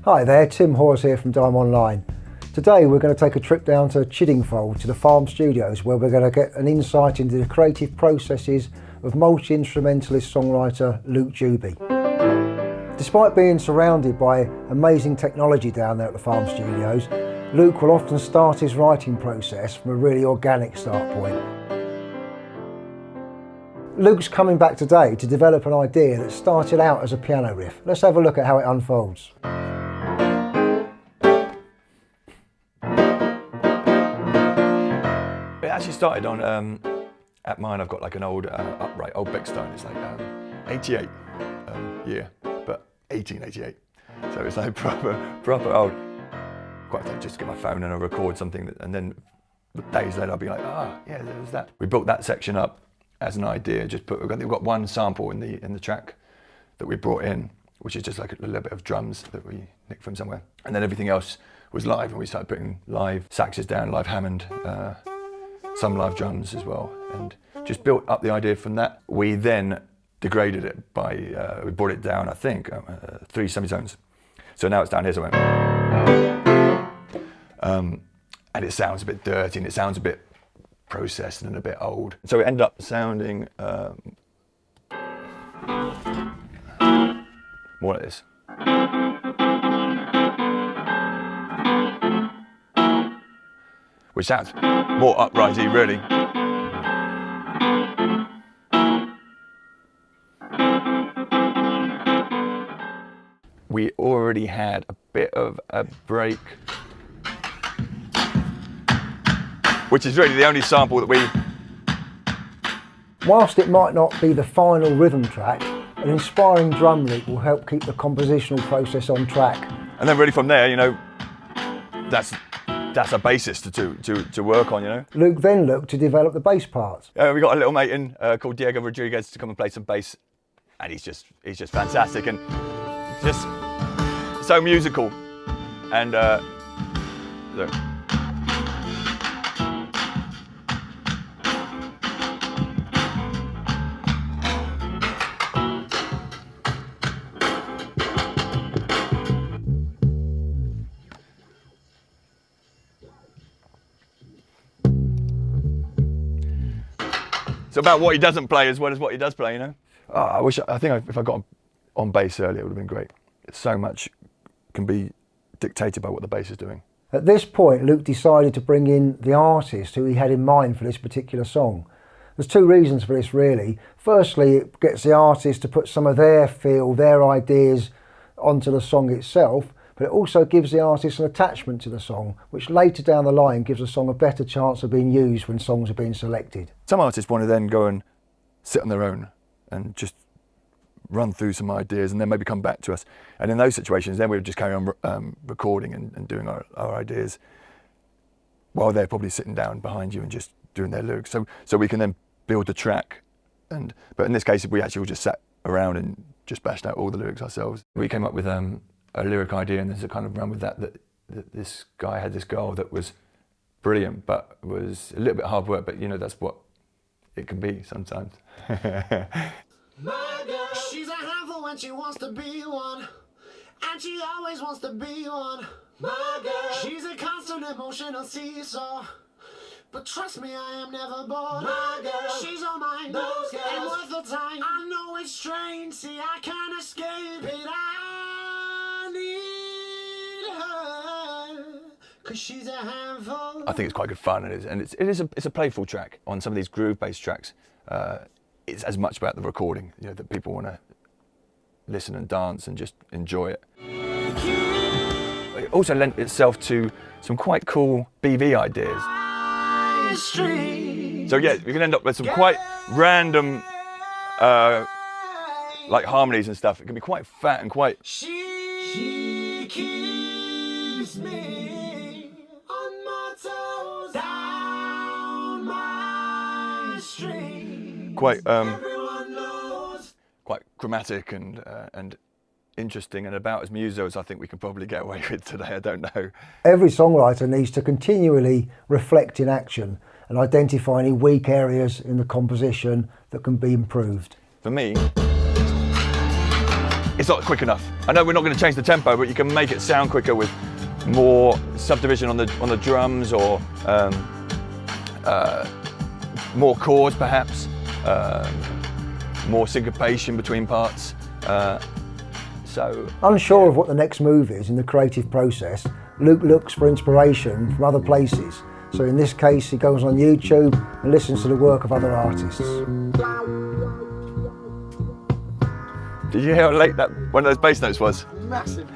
Hi there, Tim Hawes here from Dime Online. Today we're going to take a trip down to Chiddingfold to the Farm Studios, where we're going to get an insight into the creative processes of multi-instrumentalist songwriter Luke Juby. Despite being surrounded by amazing technology down there at the Farm Studios, Luke will often start his writing process from a really organic start point. Luke's coming back today to develop an idea that started out as a piano riff. Let's have a look at how it unfolds. It actually started on, at mine I've got like an old upright, old Beckstone. It's like 88 year, but 1888. So it's like proper old. Quite like just get my phone and I'll record something and then days later I'll be like, yeah, there's that. We built that section up as an idea. We've got one sample in the track that we brought in, which is just like a little bit of drums that we nicked from somewhere. And then everything else was live, and we started putting live saxes down, live Hammond, some live drums as well, and just built up the idea from that. We then degraded it by, we brought it down, I think, 3 semitones. So now it's down here, so and it sounds a bit dirty and it sounds a bit processed and a bit old. So it ended up sounding more like this. Which sounds more uprighty, really. We already had a bit of a break, which is really the only sample that we... Whilst it might not be the final rhythm track, an inspiring drum loop will help keep the compositional process on track. And then really from there, you know, that's a bassist to work on, you know. Luke then looked to develop the bass parts. We got a little mate in called Diego Rodriguez to come and play some bass, and he's just fantastic and just so musical. And look. It's about what he doesn't play as well as what he does play, you know. I think if I got on bass earlier, it would have been great. So much can be dictated by what the bass is doing. At this point, Luke decided to bring in the artist who he had in mind for this particular song. There's 2 reasons for this, really. Firstly, it gets the artist to put some of their feel, their ideas onto the song itself, but it also gives the artist an attachment to the song, which later down the line gives a song a better chance of being used when songs are being selected. Some artists want to then go and sit on their own and just run through some ideas and then maybe come back to us. And in those situations, then we would just carry on recording and doing our ideas while they're probably sitting down behind you and just doing their lyrics. So we can then build the track. But in this case, we actually all just sat around and just bashed out all the lyrics ourselves. We came up with a lyric idea, and there's a kind of run with that this guy had this girl that was brilliant, but was a little bit hard work, but you know, that's what it can be sometimes. My girl, she's a handful when she wants to be one, and she always wants to be one. My girl, she's a constant emotional seesaw, but trust me, I am never bored. My girl, she's all mine, those girls ain't worth the time. I know it's strange, see I can't escape it. I need her, 'cause she's a handful. I think it's quite good fun, and it's a playful track. On some of these groove-based tracks, it's as much about the recording, you know, that people want to listen and dance and just enjoy it. It also lent itself to some quite cool BV ideas. So yeah, we can end up with some quite random, like harmonies and stuff. It can be quite fat and quite... She keeps me on my toes, down my street. Quite quite chromatic and interesting, and about as muso as I think we can probably get away with today. I don't know. Every songwriter needs to continually reflect in action and identify any weak areas in the composition that can be improved. For me, it's not quick enough. I know we're not going to change the tempo, but you can make it sound quicker with more subdivision on the drums, or more chords perhaps, more syncopation between parts. So unsure of what the next move is in the creative process, Luke looks for inspiration from other places. So in this case, he goes on YouTube and listens to the work of other artists. Did you hear how late that one of those bass notes was? Massively.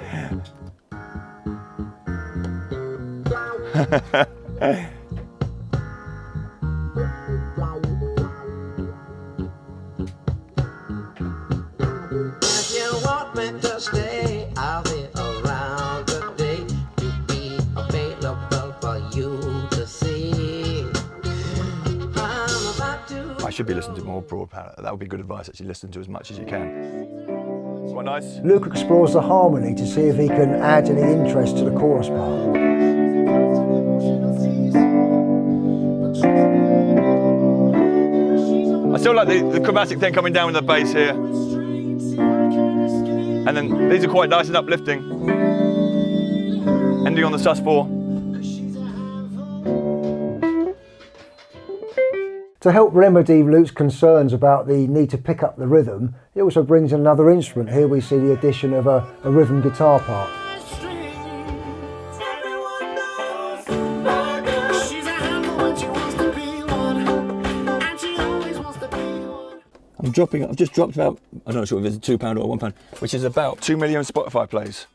If you want me to stay, I'll be around today to be available for you to see. I'm about to. I should be listening to more broad palette. That would be good advice, actually. Listen to as much as you can. Quite nice. Luke explores the harmony to see if he can add any interest to the chorus part. I still like the chromatic thing coming down with the bass here. And then these are quite nice and uplifting. Ending on the sus4. To help remedy Luke's concerns about the need to pick up the rhythm, he also brings in another instrument. Here we see the addition of a rhythm guitar part. I've just dropped about, I'm not sure if it's £2 or £1, which is about 2 million Spotify plays.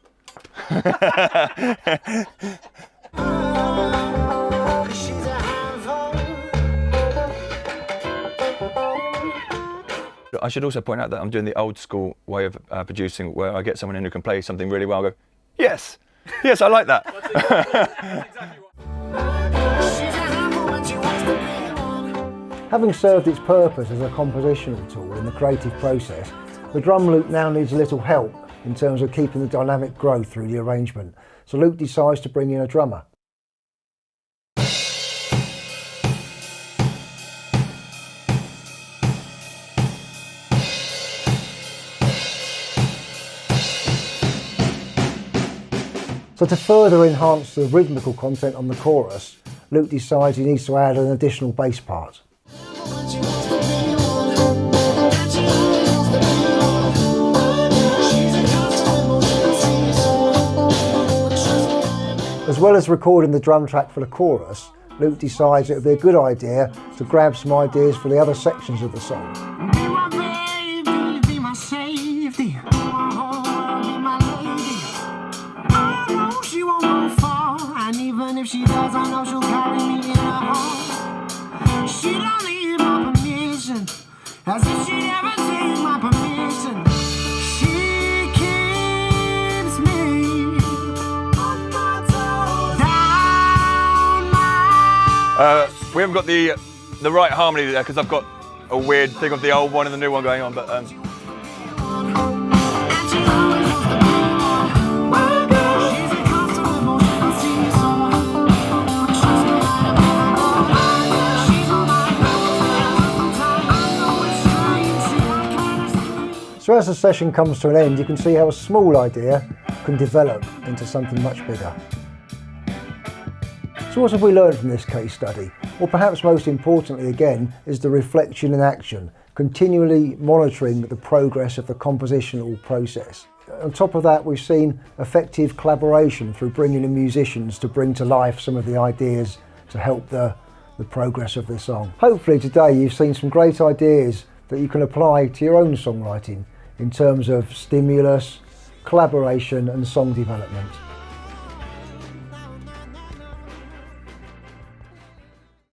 I should also point out that I'm doing the old school way of producing, where I get someone in who can play something really well, I go, yes, yes, I like that. Having served its purpose as a compositional tool in the creative process, the drum loop now needs a little help in terms of keeping the dynamic growth through the arrangement. So Luke decides to bring in a drummer. So to further enhance the rhythmical content on the chorus, Luke decides he needs to add an additional bass part. As well as recording the drum track for the chorus, Luke decides it would be a good idea to grab some ideas for the other sections of the song. Be my baby, be my safety. Be my lady. I know she won't go far, and even if she does, I know she'll carry me in her heart. She don't need my permission, as if she'd ever take my permission. She keeps me on my toes, down my. We haven't got the right harmony there, because I've got a weird thing of the old one and the new one going on, but So as the session comes to an end, you can see how a small idea can develop into something much bigger. So what have we learned from this case study? Well, perhaps most importantly again is the reflection in action, continually monitoring the progress of the compositional process. On top of that, we've seen effective collaboration through bringing in musicians to bring to life some of the ideas to help the progress of the song. Hopefully today you've seen some great ideas that you can apply to your own songwriting in terms of stimulus, collaboration and song development.